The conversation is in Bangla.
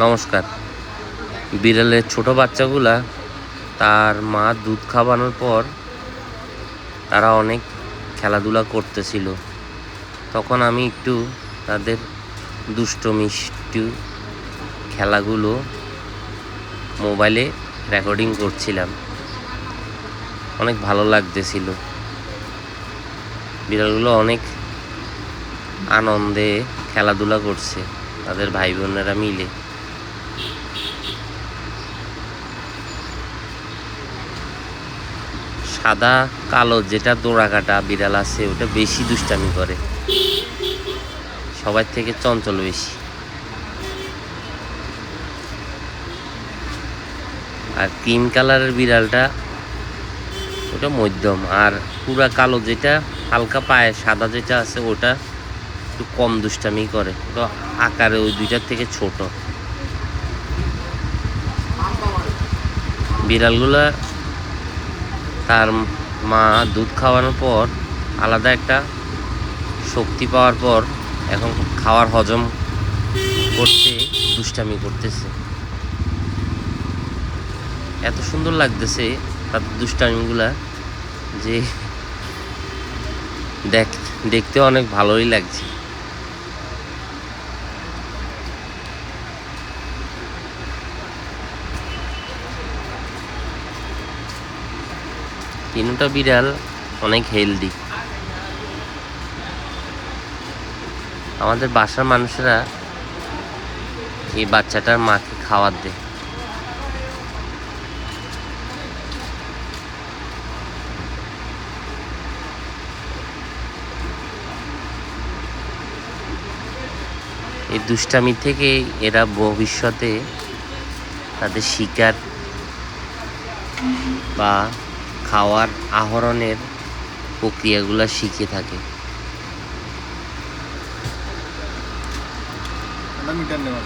নমস্কার। বিড়ালের ছোট বাচ্চাগুলা তার মা দুধ খাওয়ানোর পর তারা অনেক খেলাধুলা করতেছিল। তখন আমি একটু তাদের দুষ্ট মিষ্টি খেলাগুলো মোবাইলে রেকর্ডিং করছিলাম। অনেক ভালো লাগতেছিল। বিড়ালগুলো অনেক আনন্দে খেলাধুলা করছে তাদের ভাই বোনেরা মিলে। সাদা কালো যেটা দোড়াকাটা বিড়াল আছে ওটা বেশি দুষ্টামি করে, সবার থেকে চঞ্চল বেশি। আর ক্রিম কালারের বিড়ালটা ওটা মধ্যম, আর পুরা কালো যেটা হালকা পায়ে সাদা যেটা আছে ওটা একটু কম দুষ্টামি করে। ওটা আকারে ওই দুইটার থেকে ছোট। বিড়ালগুলা তার মা দুধ খাওয়ানোর পর আলাদা একটা শক্তি পাওয়ার পর এখন খাওয়ার হজম করতে দুষ্টামি করতেছে। এত সুন্দর লাগতেছে তাদের দুষ্টামিগুলা যে দেখতে অনেক ভালোই লাগছে। তিনটা বিড়াল অনেক হেলদি। আমাদের বাসার মানুষেরা এই বাচ্চাটার মাকে খাবার দেয়। এই দুষ্টামি থেকে এরা ভবিষ্যতে তাদের শিকার বা খাওয়ার আহরণের প্রক্রিয়াগুলো শিখে থাকে। মিটার নেওয়া